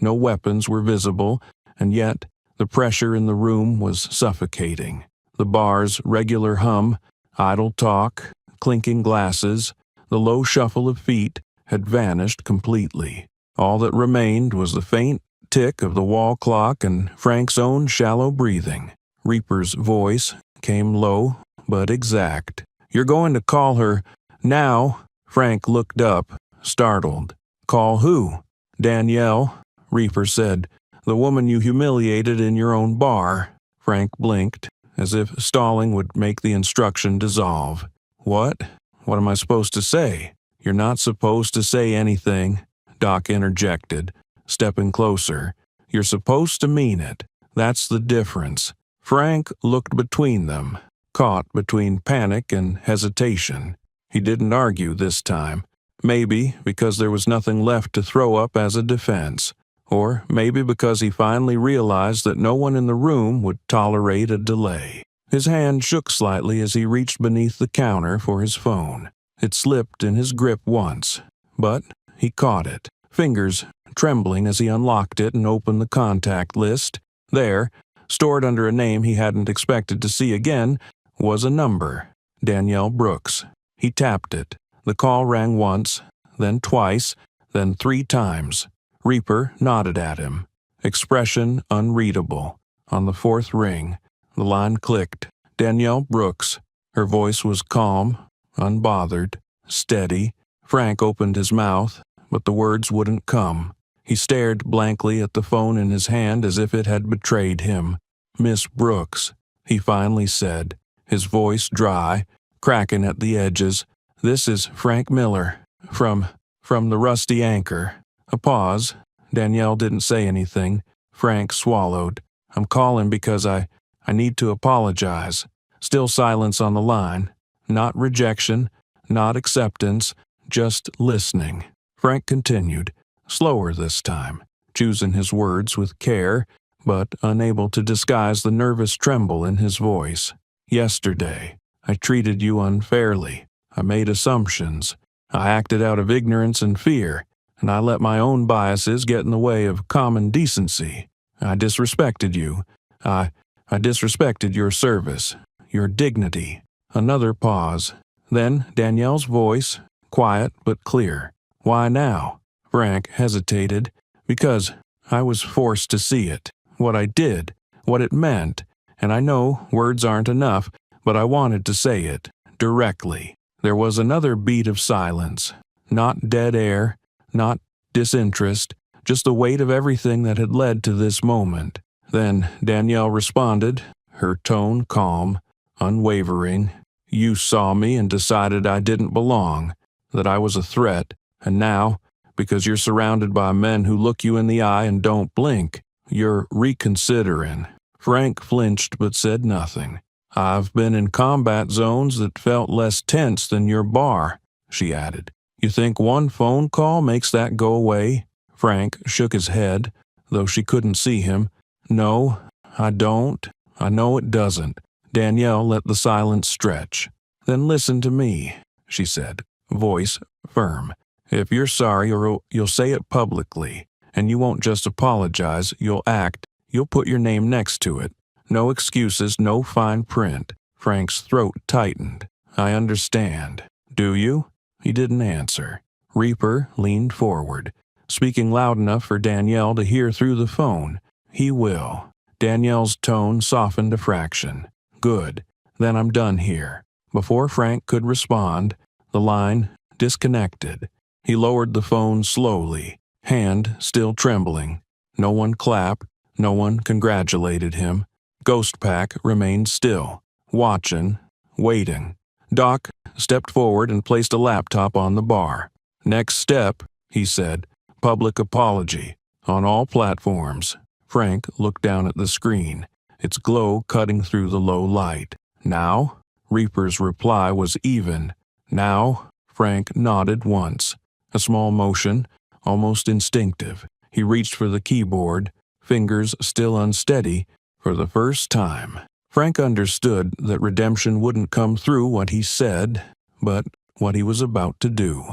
no weapons were visible, and yet the pressure in the room was suffocating. The bar's regular hum, idle talk, clinking glasses, the low shuffle of feet had vanished completely. All that remained was the faint tick of the wall clock and Frank's own shallow breathing. Reaper's voice came low but exact. "You're going to call her now?" Frank looked up, startled. "Call who?" "Danielle," Reaper said. "The woman you humiliated in your own bar." Frank blinked, as if stalling would make the instruction dissolve. "What? What am I supposed to say?" "You're not supposed to say anything," Doc interjected, stepping closer. "You're supposed to mean it. That's the difference." Frank looked between them, caught between panic and hesitation. He didn't argue this time. Maybe because there was nothing left to throw up as a defense, or maybe because he finally realized that no one in the room would tolerate a delay. His hand shook slightly as he reached beneath the counter for his phone. It slipped in his grip once, but he caught it, fingers trembling as he unlocked it and opened the contact list. There, stored under a name he hadn't expected to see again, was a number, Danielle Brooks. He tapped it. The call rang once, then twice, then 3 times. Reaper nodded at him, expression unreadable. On the 4th ring, the line clicked. Danielle Brooks. Her voice was calm, unbothered, steady. Frank opened his mouth, but the words wouldn't come. He stared blankly at the phone in his hand as if it had betrayed him. "Miss Brooks," he finally said, his voice dry, cracking at the edges. "This is Frank Miller, from the Rusty Anchor." A pause. Danielle didn't say anything. Frank swallowed. "I'm calling because I need to apologize." Still silence on the line. Not rejection, not acceptance, just listening. Frank continued, slower this time, choosing his words with care, but unable to disguise the nervous tremble in his voice. "Yesterday, I treated you unfairly. I made assumptions. I acted out of ignorance and fear, and I let my own biases get in the way of common decency. I disrespected you. I disrespected your service, your dignity." Another pause. Then Danielle's voice, quiet but clear. "Why now?" Frank hesitated. "Because I was forced to see it. What I did, what it meant, and I know words aren't enough, but I wanted to say it, directly." There was another beat of silence. Not dead air, not disinterest, just the weight of everything that had led to this moment. Then Danielle responded, her tone calm, unwavering. "You saw me and decided I didn't belong, that I was a threat, and now, because you're surrounded by men who look you in the eye and don't blink, you're reconsidering." Frank flinched but said nothing. "I've been in combat zones that felt less tense than your bar," she added. "You think one phone call makes that go away?" Frank shook his head, though she couldn't see him. "No, I don't. I know it doesn't." Danielle let the silence stretch. "Then listen to me," she said, voice firm. "If you're sorry, or you'll say it publicly, and you won't just apologize, you'll act, you'll put your name next to it. No excuses, no fine print." Frank's throat tightened. "I understand." "Do you?" He didn't answer. Reaper leaned forward, speaking loud enough for Danielle to hear through the phone. "He will." Danielle's tone softened a fraction. "Good. Then I'm done here." Before Frank could respond, the line disconnected. He lowered the phone slowly, hand still trembling. No one clapped, no one congratulated him. Ghost Pack remained still, watching, waiting. Doc stepped forward and placed a laptop on the bar. "Next step," he said, "public apology, on all platforms." Frank looked down at the screen, its glow cutting through the low light. "Now?" Reaper's reply was even. "Now?" Frank nodded once. A small motion, almost instinctive. He reached for the keyboard, fingers still unsteady. For the first time, Frank understood that redemption wouldn't come through what he said, but what he was about to do.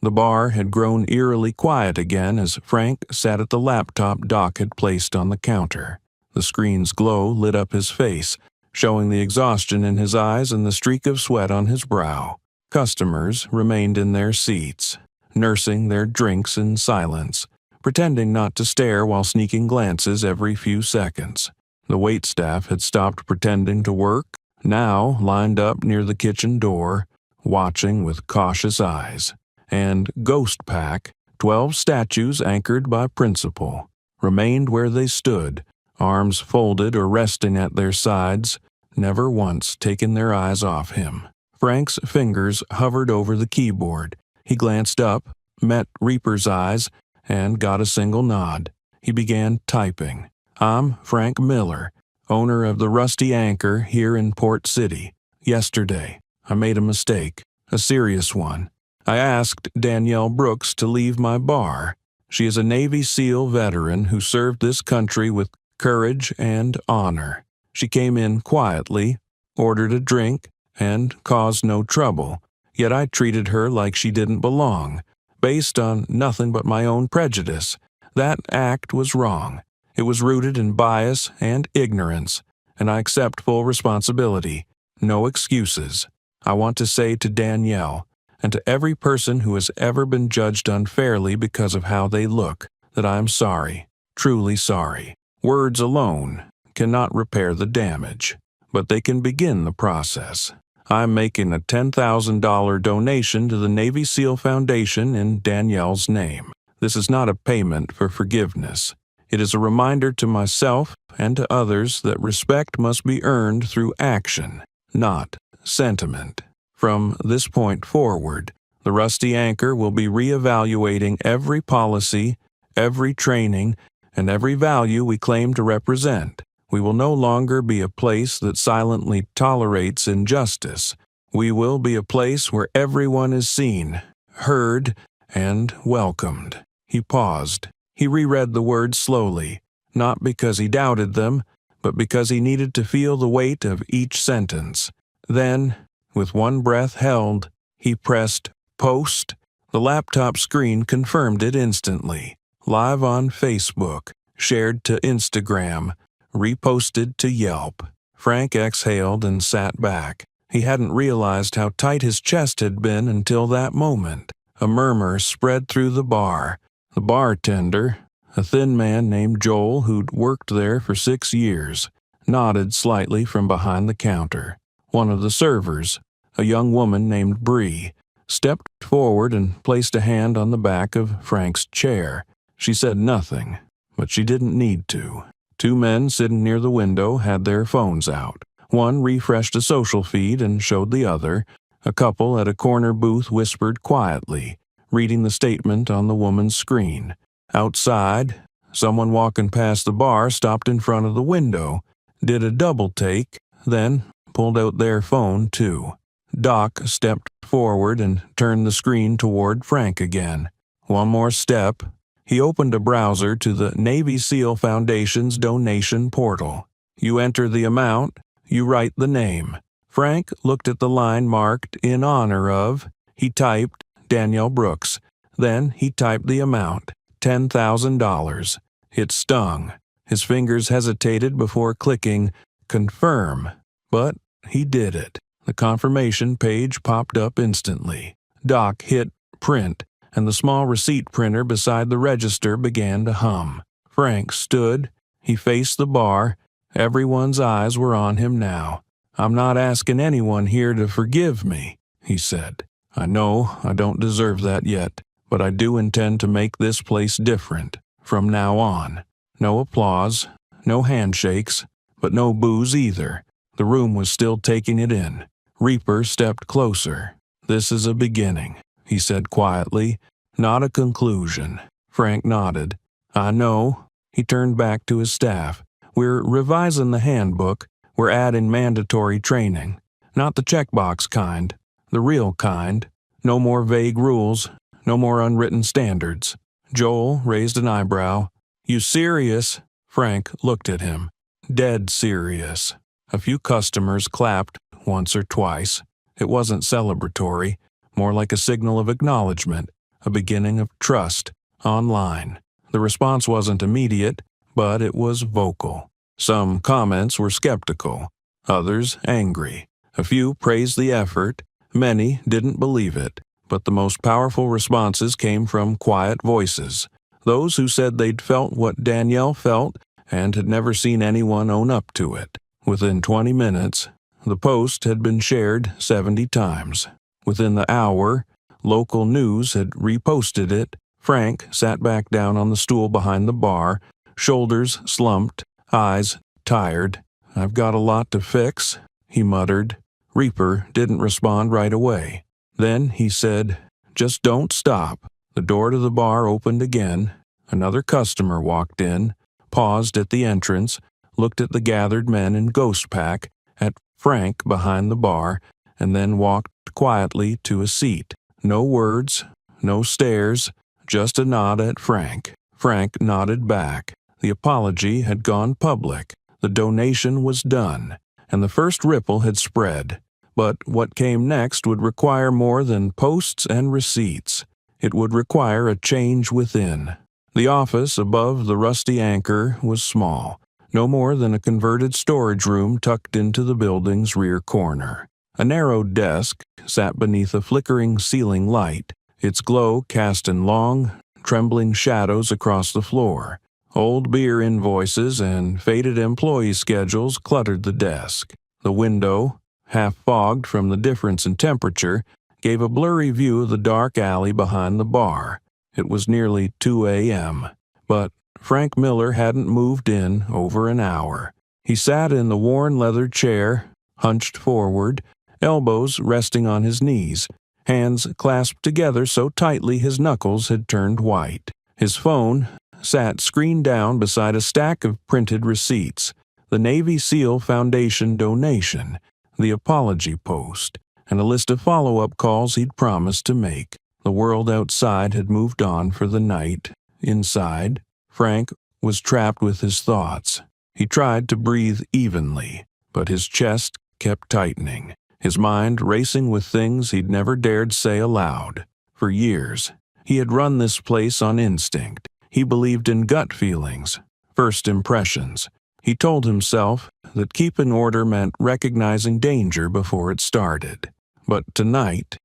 The bar had grown eerily quiet again as Frank sat at the laptop Doc had placed on the counter. The screen's glow lit up his face, showing the exhaustion in his eyes and the streak of sweat on his brow. Customers remained in their seats, nursing their drinks in silence, pretending not to stare while sneaking glances every few seconds. The waitstaff had stopped pretending to work, now lined up near the kitchen door, watching with cautious eyes. And Ghost Pack, 12 statues anchored by principle, remained where they stood, arms folded or resting at their sides, never once taking their eyes off him. Frank's fingers hovered over the keyboard. He glanced up, met Reaper's eyes, and got a single nod. He began typing. "I'm Frank Miller, owner of the Rusty Anchor here in Port City. Yesterday, I made a mistake, a serious one. I asked Danielle Brooks to leave my bar. She is a Navy SEAL veteran who served this country with courage and honor. She came in quietly, ordered a drink, and caused no trouble, yet I treated her like she didn't belong, based on nothing but my own prejudice. That act was wrong. It was rooted in bias and ignorance, and I accept full responsibility. No excuses. I want to say to Danielle, and to every person who has ever been judged unfairly because of how they look, that I am sorry, truly sorry. Words alone cannot repair the damage, but they can begin the process. I'm making a $10,000 donation to the Navy SEAL Foundation in Danielle's name. This is not a payment for forgiveness. It is a reminder to myself and to others that respect must be earned through action, not sentiment. From this point forward, the Rusty Anchor will be reevaluating every policy, every training, and every value we claim to represent. We will no longer be a place that silently tolerates injustice. We will be a place where everyone is seen, heard, and welcomed." He paused. He reread the words slowly, not because he doubted them, but because he needed to feel the weight of each sentence. Then, with one breath held, he pressed post. The laptop screen confirmed it instantly. Live on Facebook, shared to Instagram, reposted to Yelp. Frank exhaled and sat back. He hadn't realized how tight his chest had been until that moment. A murmur spread through the bar. The bartender, a thin man named Joel who'd worked there for 6 years, nodded slightly from behind the counter. One of the servers, a young woman named Bree, stepped forward and placed a hand on the back of Frank's chair. She said nothing, but she didn't need to. 2 men sitting near the window had their phones out. One refreshed a social feed and showed the other. A couple at a corner booth whispered quietly, reading the statement on the woman's screen. Outside, someone walking past the bar stopped in front of the window, did a double take, then pulled out their phone too. Doc stepped forward and turned the screen toward Frank again. One more step. He opened a browser to the Navy SEAL Foundation's donation portal. You enter the amount, you write the name. Frank looked at the line marked "in honor of." He typed Danielle Brooks. Then he typed the amount, $10,000. It stung. His fingers hesitated before clicking confirm, but he did it. The confirmation page popped up instantly. Doc hit print, and the small receipt printer beside the register began to hum. Frank stood. He faced the bar. Everyone's eyes were on him now. "I'm not asking anyone here to forgive me," he said. "I know I don't deserve that yet, but I do intend to make this place different from now on. No applause, no handshakes, but no booze either." The room was still taking it in. Reaper stepped closer. "This is a beginning," he said quietly, "not a conclusion." Frank nodded. "I know." He turned back to his staff. "We're revising the handbook. We're adding mandatory training. Not the checkbox kind. The real kind. No more vague rules. No more unwritten standards." Joel raised an eyebrow. "You serious?" Frank looked at him. "Dead serious." A few customers clapped once or twice. It wasn't celebratory, more like a signal of acknowledgement, a beginning of trust, online. The response wasn't immediate, but it was vocal. Some comments were skeptical, others angry. A few praised the effort, many didn't believe it, but the most powerful responses came from quiet voices. Those who said they'd felt what Danielle felt and had never seen anyone own up to it. Within 20 minutes, the post had been shared 70 times. Within the hour, local news had reposted it. Frank sat back down on the stool behind the bar, shoulders slumped, eyes tired. "I've got a lot to fix," he muttered. Reaper didn't respond right away. Then he said, "Just don't stop." The door to the bar opened again. Another customer walked in, paused at the entrance, looked at the gathered men in ghost pack, at Frank behind the bar, and then walked quietly to a seat. No words, no stares, just a nod at Frank. Frank nodded back. The apology had gone public. The donation was done, and the first ripple had spread. But what came next would require more than posts and receipts. It would require a change within. The office above the rusty anchor was small, no more than a converted storage room tucked into the building's rear corner. A narrow desk sat beneath a flickering ceiling light, its glow cast in long, trembling shadows across the floor. Old beer invoices and faded employee schedules cluttered the desk. The window, half fogged from the difference in temperature, gave a blurry view of the dark alley behind the bar. It was nearly 2 a.m., but Frank Miller hadn't moved in over an hour. He sat in the worn leather chair, hunched forward, elbows resting on his knees, hands clasped together so tightly his knuckles had turned white. His phone sat screen down beside a stack of printed receipts, the Navy SEAL Foundation donation, the apology post, and a list of follow-up calls he'd promised to make. The world outside had moved on for the night. Inside, Frank was trapped with his thoughts. He tried to breathe evenly, but his chest kept tightening, his mind racing with things he'd never dared say aloud. For years, he had run this place on instinct. He believed in gut feelings, first impressions. He told himself that keeping order meant recognizing danger before it started. But tonight,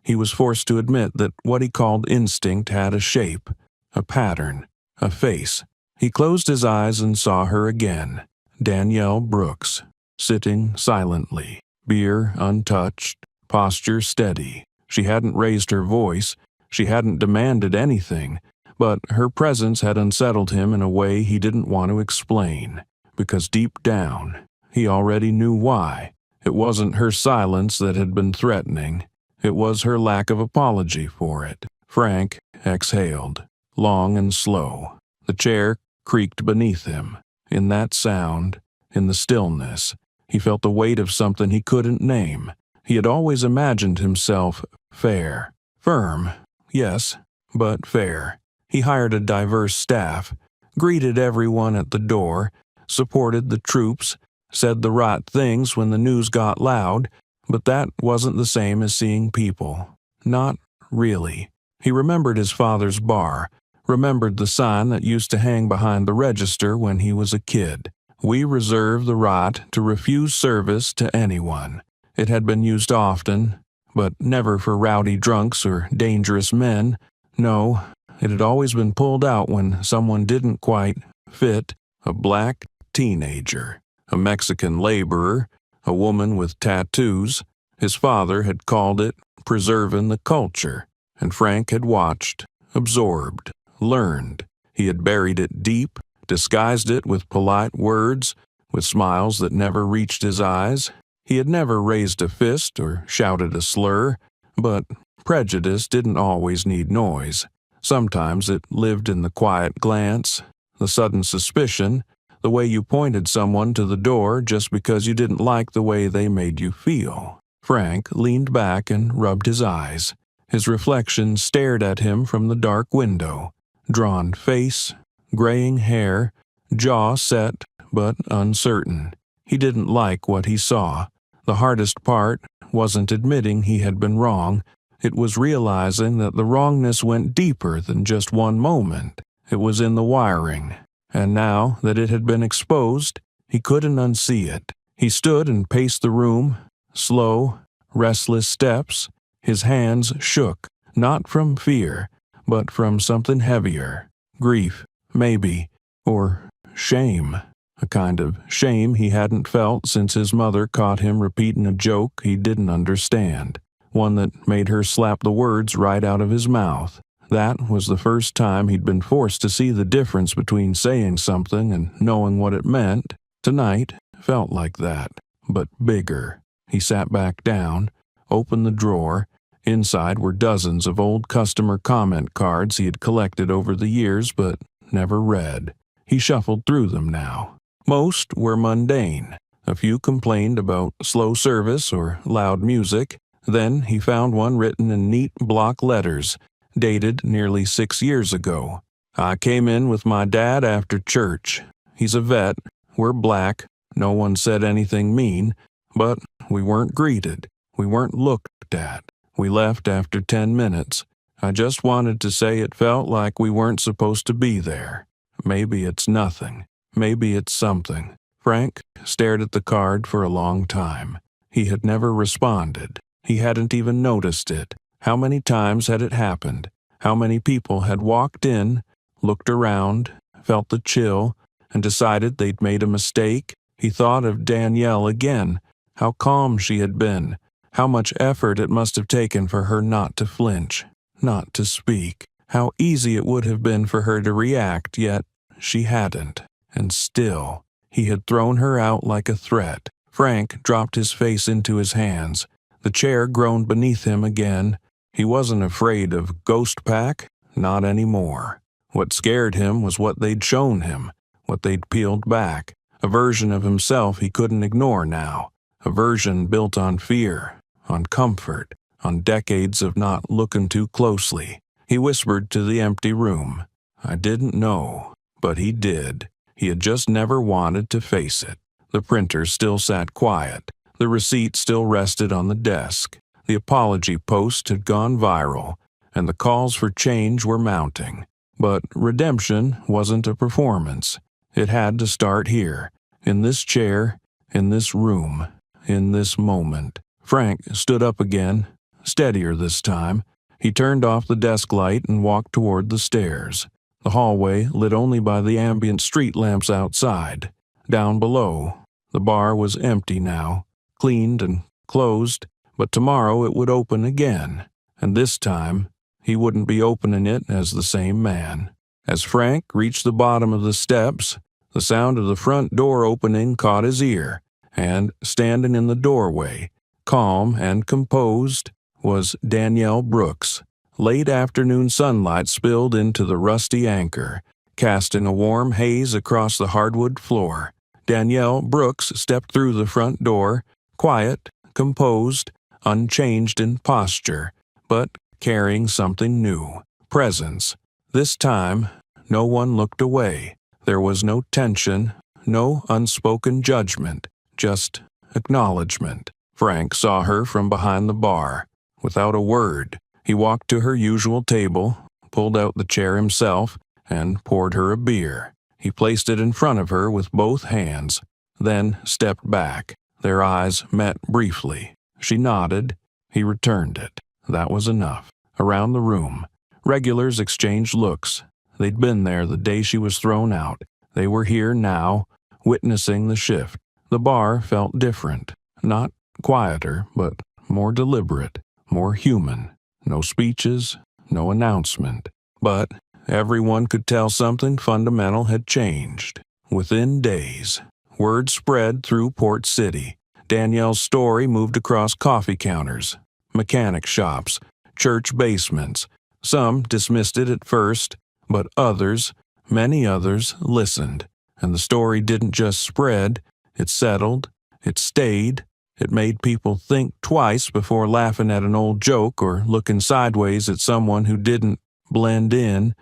he was forced to admit that what he called instinct had a shape, a pattern, a face. He closed his eyes and saw her again, Danielle Brooks, sitting silently, beer untouched, posture steady. She hadn't raised her voice, she hadn't demanded anything, but her presence had unsettled him in a way he didn't want to explain, because deep down, he already knew why. It wasn't her silence that had been threatening. It was her lack of apology for it. Frank exhaled, long and slow. The chair creaked beneath him. In that sound, in the stillness, he felt the weight of something he couldn't name. He had always imagined himself fair. Firm, yes, but fair. He hired a diverse staff, greeted everyone at the door, supported the troops, said the right things when the news got loud, but that wasn't the same as seeing people. Not really. He remembered his father's bar, remembered the sign that used to hang behind the register when he was a kid. "We reserve the right to refuse service to anyone." It had been used often, but never for rowdy drunks or dangerous men. No, it had always been pulled out when someone didn't quite fit: a black teenager, a Mexican laborer, a woman with tattoos. His father had called it preserving the culture, and Frank had watched, absorbed, learned. He had buried it deep, disguised it with polite words, with smiles that never reached his eyes. He had never raised a fist or shouted a slur, but prejudice didn't always need noise. Sometimes it lived in the quiet glance, the sudden suspicion, the way you pointed someone to the door just because you didn't like the way they made you feel. Frank leaned back and rubbed his eyes. His reflection stared at him from the dark window. Drawn face, graying hair, jaw set but uncertain. He didn't like what he saw. The hardest part wasn't admitting he had been wrong. It was realizing that the wrongness went deeper than just one moment. It was in the wiring. And now that it had been exposed, he couldn't unsee it. He stood and paced the room, slow, restless steps. His hands shook, not from fear, but from something heavier. Grief, maybe, or shame. A kind of shame he hadn't felt since his mother caught him repeating a joke he didn't understand, one that made her slap the words right out of his mouth. That was the first time he'd been forced to see the difference between saying something and knowing what it meant. Tonight felt like that, but bigger. He sat back down, opened the drawer. Inside were dozens of old customer comment cards he had collected over the years but never read. He shuffled through them now. Most were mundane. A few complained about slow service or loud music. Then he found one written in neat block letters, dated nearly 6 years ago. I came in with my dad after church. He's a vet. We're black. No one said anything mean, but we weren't greeted. We weren't looked at. We left after 10 minutes. I just wanted to say it felt like we weren't supposed to be there. Maybe it's nothing. Maybe it's something. Frank stared at the card for a long time. He had never responded. He hadn't even noticed it. How many times had it happened? How many people had walked in, looked around, felt the chill, and decided they'd made a mistake? He thought of Danielle again. How calm she had been. How much effort it must have taken for her not to flinch, not to speak. How easy it would have been for her to react, yet she hadn't. And still, he had thrown her out like a threat. Frank dropped his face into his hands. The chair groaned beneath him again. He wasn't afraid of Ghost Pack, not anymore. What scared him was what they'd shown him, what they'd peeled back. A version of himself he couldn't ignore now. A version built on fear, on comfort, on decades of not looking too closely. He whispered to the empty room. I didn't know, but he did. He had just never wanted to face it. The printer still sat quiet. The receipt still rested on the desk. The apology post had gone viral, and the calls for change were mounting. But redemption wasn't a performance. It had to start here, in this chair, in this room, in this moment. Frank stood up again, steadier this time. He turned off the desk light and walked toward the stairs. The hallway lit only by the ambient street lamps outside. Down below, the bar was empty now, cleaned and closed, but tomorrow it would open again, and this time he wouldn't be opening it as the same man. As Frank reached the bottom of the steps, the sound of the front door opening caught his ear, and standing in the doorway, calm and composed, was Danielle Brooks. Late afternoon sunlight spilled into the rusty anchor, casting a warm haze across the hardwood floor. Danielle Brooks stepped through the front door, quiet, composed, unchanged in posture, but carrying something new, presence. This time, no one looked away. There was no tension, no unspoken judgment, just acknowledgement. Frank saw her from behind the bar. Without a word, he walked to her usual table, pulled out the chair himself, and poured her a beer. He placed it in front of her with both hands, then stepped back. Their eyes met briefly. She nodded. He returned it. That was enough. Around the room, regulars exchanged looks. They'd been there the day she was thrown out. They were here now, witnessing the shift. The bar felt different. Not quieter, but more deliberate, more human. No speeches, no announcement. But everyone could tell something fundamental had changed. Within days, word spread through Port City. Danielle's story moved across coffee counters, mechanic shops, church basements. Some dismissed it at first, but others, many others, listened. And the story didn't just spread, it settled, it stayed. It made people think twice before laughing at an old joke or looking sideways at someone who didn't blend in.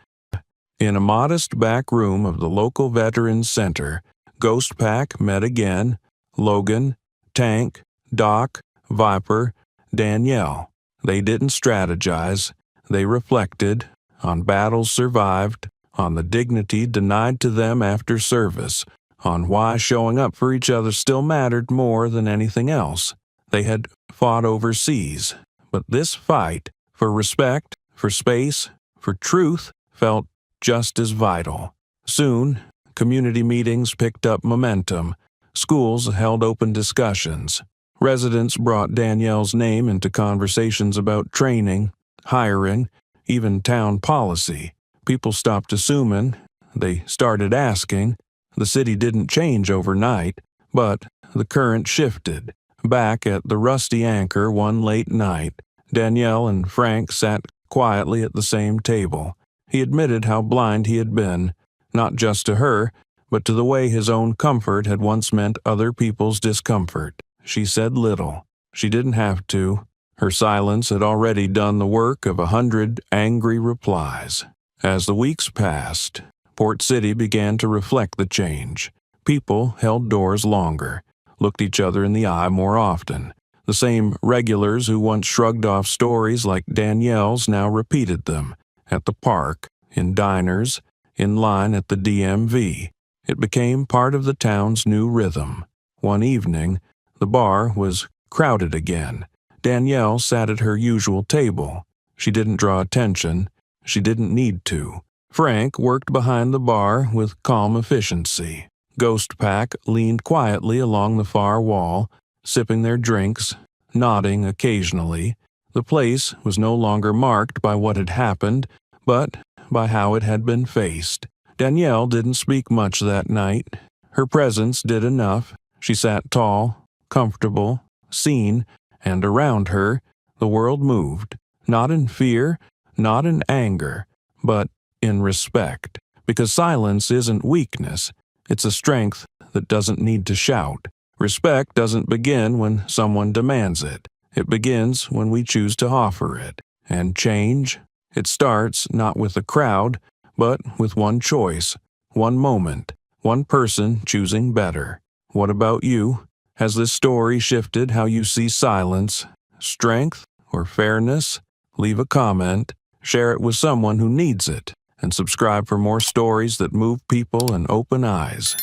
In a modest back room of the local Veterans Center, Ghost Pack met again, Logan, Tank, Doc, Viper, Danielle. They didn't strategize. They reflected on battles survived, on the dignity denied to them after service, on why showing up for each other still mattered more than anything else. They had fought overseas, but this fight for respect, for space, for truth felt just as vital. Soon, community meetings picked up momentum. Schools held open discussions. Residents brought Danielle's name into conversations about training, hiring, even town policy. People stopped assuming. They started asking. The city didn't change overnight, but the current shifted. Back at the Rusty Anchor one late night, Danielle and Frank sat quietly at the same table. He admitted how blind he had been, not just to her, but to the way his own comfort had once meant other people's discomfort. She said little. She didn't have to. Her silence had already done the work of 100 angry replies. As the weeks passed, Port City began to reflect the change. People held doors longer, looked each other in the eye more often. The same regulars who once shrugged off stories like Danielle's now repeated them, at the park, in diners, in line at the DMV. It became part of the town's new rhythm. One evening, the bar was crowded again. Danielle sat at her usual table. She didn't draw attention. She didn't need to. Frank worked behind the bar with calm efficiency. Ghost Pack leaned quietly along the far wall, sipping their drinks, nodding occasionally. The place was no longer marked by what had happened, but by how it had been faced. Danielle didn't speak much that night. Her presence did enough. She sat tall, comfortable, seen, and around her, the world moved, not in fear, not in anger, but in respect. Because silence isn't weakness, it's a strength that doesn't need to shout. Respect doesn't begin when someone demands it. It begins when we choose to offer it. And change, it starts not with a crowd, but with one choice, one moment, one person choosing better. What about you? Has this story shifted how you see silence, strength, or fairness? Leave a comment, share it with someone who needs it, and subscribe for more stories that move people and open eyes.